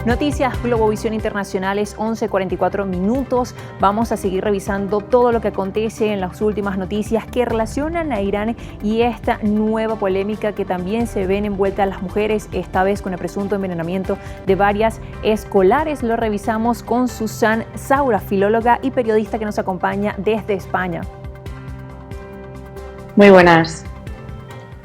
Noticias Globovisión Internacionales, 11:44 minutos. Vamos a seguir revisando todo lo que acontece en las últimas noticias que relacionan a Irán y esta nueva polémica que también se ven envueltas las mujeres, esta vez con el presunto envenenamiento de varias escolares. Lo revisamos con Susan Saura, filóloga y periodista que nos acompaña desde España. Muy buenas.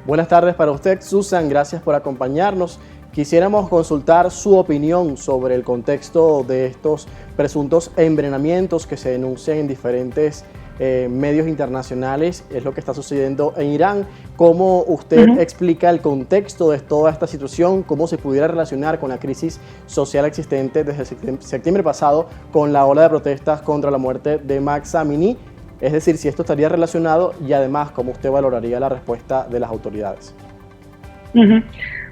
Buenas tardes para usted, Susan. Gracias por acompañarnos. Quisiéramos consultar su opinión sobre el contexto de estos presuntos envenenamientos que se denuncian en diferentes medios internacionales. Es lo que está sucediendo en Irán. ¿Cómo usted explica el contexto de toda esta situación? ¿Cómo se pudiera relacionar con la crisis social existente desde septiembre pasado con la ola de protestas contra la muerte de Mahsa Amini? Es decir, si esto estaría relacionado y además, ¿cómo usted valoraría la respuesta de las autoridades?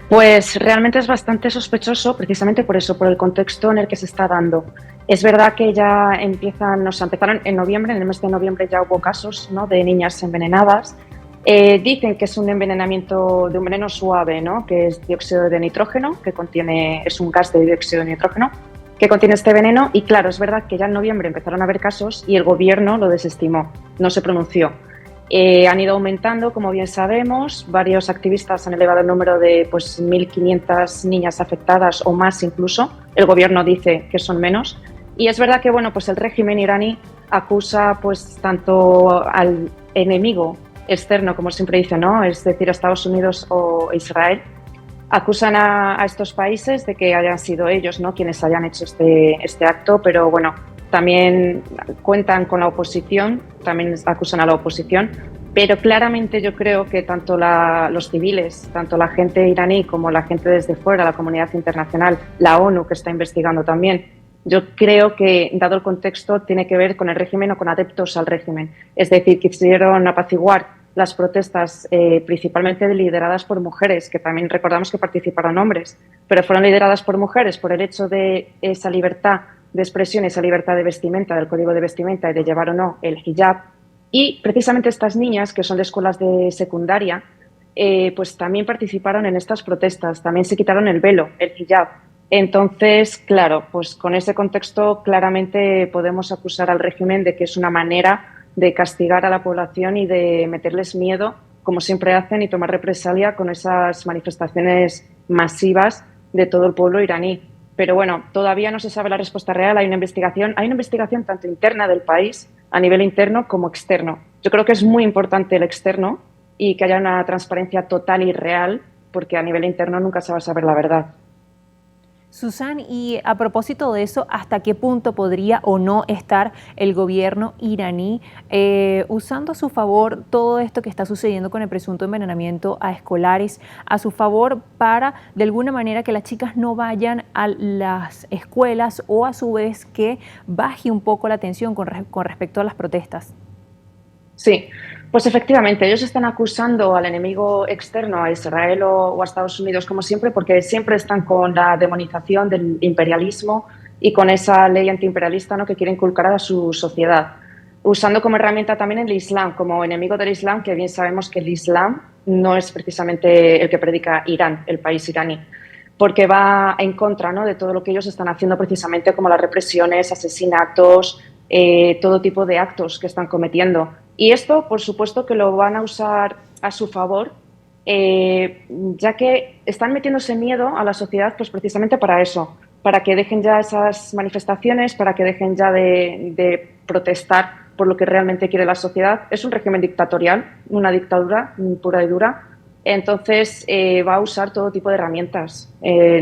Pues realmente es bastante sospechoso precisamente por eso, por el contexto en el que se está dando. Es verdad que ya empezaron en noviembre, en el mes de noviembre ya hubo casos, ¿no?, de niñas envenenadas. Dicen que es un envenenamiento de un veneno suave, ¿no?, que es dióxido de nitrógeno, es un gas de dióxido de nitrógeno que contiene este veneno. Y claro, es verdad que ya en noviembre empezaron a haber casos y el gobierno lo desestimó, no se pronunció. Han ido aumentando, como bien sabemos. Varios activistas han elevado el número de 1.500 niñas afectadas o más incluso. El gobierno dice que son menos. Y es verdad que el régimen iraní acusa tanto al enemigo externo, como siempre dice, ¿no?, es decir, a Estados Unidos o Israel. Acusan a estos países de que hayan sido ellos, ¿no?, quienes hayan hecho este acto, pero bueno, también cuentan con la oposición, también acusan a la oposición, pero claramente yo creo que tanto los civiles, tanto la gente iraní como la gente desde fuera, la comunidad internacional, la ONU que está investigando también, yo creo que, dado el contexto, tiene que ver con el régimen o con adeptos al régimen. Es decir, quisieron apaciguar las protestas principalmente lideradas por mujeres, que también recordamos que participaron hombres, pero fueron lideradas por mujeres por el hecho de esa libertad de expresión, esa libertad de vestimenta, del código de vestimenta y de llevar o no el hijab. Y precisamente estas niñas, que son de escuelas de secundaria, también participaron en estas protestas, también se quitaron el velo, el hijab. Entonces, claro, con ese contexto claramente podemos acusar al régimen de que es una manera de castigar a la población y de meterles miedo, como siempre hacen, y tomar represalia con esas manifestaciones masivas de todo el pueblo iraní. Pero bueno, todavía no se sabe la respuesta real. Hay una investigación tanto interna del país, a nivel interno, como externo. Yo creo que es muy importante el externo y que haya una transparencia total y real, porque a nivel interno nunca se va a saber la verdad. Susan, y a propósito de eso, ¿hasta qué punto podría o no estar el gobierno iraní usando a su favor todo esto que está sucediendo con el presunto envenenamiento a escolares, a su favor para, de alguna manera, que las chicas no vayan a las escuelas o a su vez que baje un poco la tensión con respecto a las protestas? Sí, pues efectivamente, ellos están acusando al enemigo externo, a Israel o a Estados Unidos, como siempre, porque siempre están con la demonización del imperialismo y con esa ley antiimperialista, ¿no?, que quiere inculcar a su sociedad, usando como herramienta también el Islam, como enemigo del Islam, que bien sabemos que el Islam no es precisamente el que predica Irán, el país iraní, porque va en contra, ¿no?, de todo lo que ellos están haciendo, precisamente como las represiones, asesinatos, todo tipo de actos que están cometiendo. Y esto, por supuesto, que lo van a usar a su favor, ya que están metiéndose miedo a la sociedad, pues precisamente para eso, para que dejen ya esas manifestaciones, para que dejen ya de protestar por lo que realmente quiere la sociedad. Es un régimen dictatorial, una dictadura pura y dura. Entonces va a usar todo tipo de herramientas.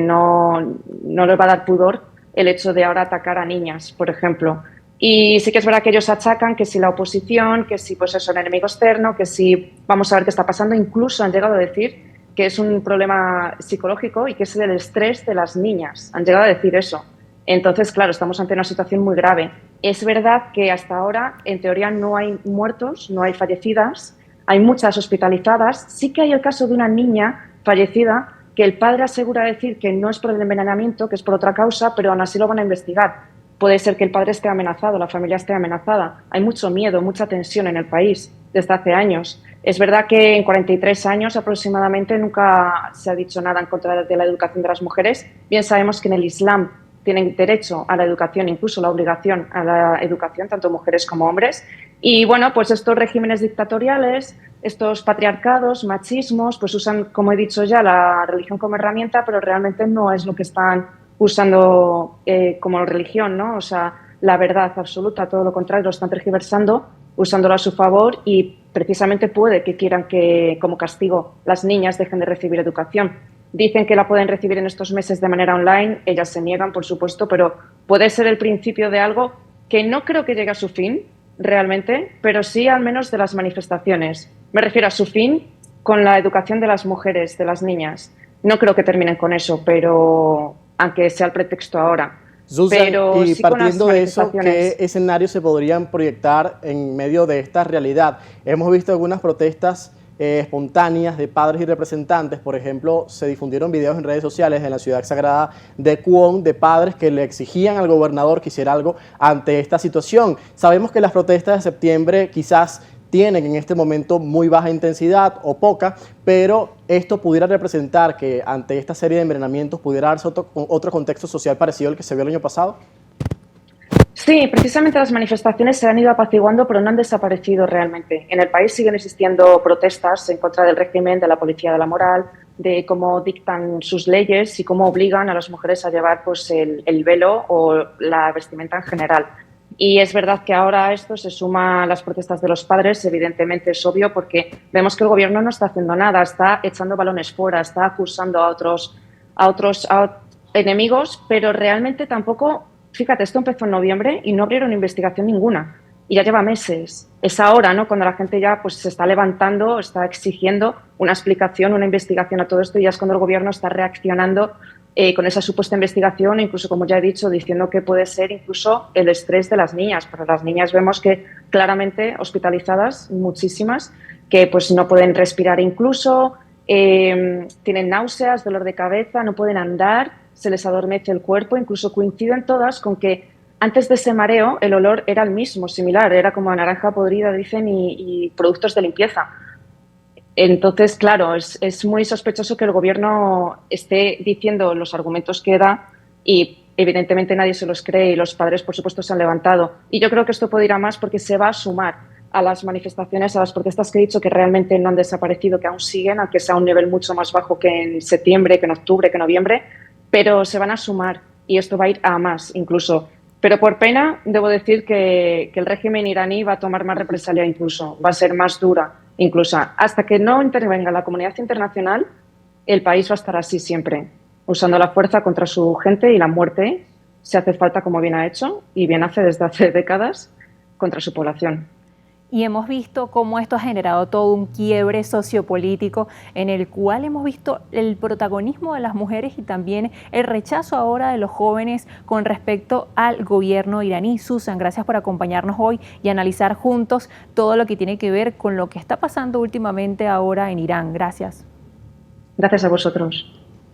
No les va a dar pudor el hecho de ahora atacar a niñas, por ejemplo. Y sí que es verdad que ellos achacan que si la oposición, que si el enemigo externo, que si vamos a ver qué está pasando. Incluso han llegado a decir que es un problema psicológico y que es el estrés de las niñas. Han llegado a decir eso. Entonces, claro, estamos ante una situación muy grave. Es verdad que hasta ahora, en teoría, no hay muertos, no hay fallecidas, hay muchas hospitalizadas. Sí que hay el caso de una niña fallecida que el padre asegura decir que no es por el envenenamiento, que es por otra causa, pero aún así lo van a investigar. Puede ser que el padre esté amenazado, la familia esté amenazada. Hay mucho miedo, mucha tensión en el país desde hace años. Es verdad que en 43 años aproximadamente nunca se ha dicho nada en contra de la educación de las mujeres. Bien sabemos que en el Islam tienen derecho a la educación, incluso la obligación a la educación, tanto mujeres como hombres. Y bueno, pues estos regímenes dictatoriales, estos patriarcados, machismos, pues usan, como he dicho ya, la religión como herramienta, pero realmente no es lo que están usando como religión, ¿no? O sea, la verdad absoluta, todo lo contrario, lo están tergiversando, usándolo a su favor y precisamente puede que quieran que, como castigo, las niñas dejen de recibir educación. Dicen que la pueden recibir en estos meses de manera online, ellas se niegan, por supuesto, pero puede ser el principio de algo que no creo que llegue a su fin, realmente, pero sí al menos de las manifestaciones. Me refiero a su fin con la educación de las mujeres, de las niñas. No creo que terminen con eso, pero aunque sea el pretexto ahora. Susan, Pero y sí con las partiendo de eso, ¿qué manifestaciones. escenarios se podrían proyectar en medio de esta realidad? Hemos visto algunas protestas espontáneas de padres y representantes. Por ejemplo, se difundieron videos en redes sociales en la ciudad sagrada de Cuón de padres que le exigían al gobernador que hiciera algo ante esta situación. Sabemos que las protestas de septiembre quizás tienen en este momento muy baja intensidad o poca, pero esto pudiera representar que ante esta serie de envenenamientos pudiera darse otro contexto social parecido al que se vio el año pasado. Sí, precisamente las manifestaciones se han ido apaciguando, pero no han desaparecido realmente. En el país siguen existiendo protestas en contra del régimen, de la policía de la moral, de cómo dictan sus leyes y cómo obligan a las mujeres a llevar pues, el velo o la vestimenta en general. Y es verdad que ahora a esto se suma a las protestas de los padres, evidentemente es obvio, porque vemos que el gobierno no está haciendo nada, está echando balones fuera, está acusando a enemigos, pero realmente tampoco. Fíjate, esto empezó en noviembre y no abrieron investigación ninguna. Y ya lleva meses. Es ahora, ¿no?, cuando la gente ya pues, se está levantando, está exigiendo una explicación, una investigación a todo esto, y ya es cuando el gobierno está reaccionando con esa supuesta investigación, incluso, como ya he dicho, diciendo que puede ser incluso el estrés de las niñas. Pero las niñas vemos que claramente hospitalizadas, muchísimas, que pues no pueden respirar incluso, tienen náuseas, dolor de cabeza, no pueden andar, se les adormece el cuerpo, incluso coinciden todas con que antes de ese mareo el olor era el mismo, similar, era como a naranja podrida, dicen, y productos de limpieza. Entonces, claro, es muy sospechoso que el gobierno esté diciendo los argumentos que da y evidentemente nadie se los cree y los padres, por supuesto, se han levantado. Y yo creo que esto puede ir a más porque se va a sumar a las manifestaciones, a las protestas que he dicho que realmente no han desaparecido, que aún siguen, aunque sea a un nivel mucho más bajo que en septiembre, que en octubre, que en noviembre, pero se van a sumar y esto va a ir a más incluso. Pero por pena, debo decir que el régimen iraní va a tomar más represalia incluso, va a ser más dura incluso. Hasta que no intervenga la comunidad internacional, el país va a estar así siempre, usando la fuerza contra su gente y la muerte, si hace falta, como bien ha hecho y bien hace desde hace décadas, contra su población. Y hemos visto cómo esto ha generado todo un quiebre sociopolítico en el cual hemos visto el protagonismo de las mujeres y también el rechazo ahora de los jóvenes con respecto al gobierno iraní. Susan, gracias por acompañarnos hoy y analizar juntos todo lo que tiene que ver con lo que está pasando últimamente ahora en Irán. Gracias. Gracias a vosotros.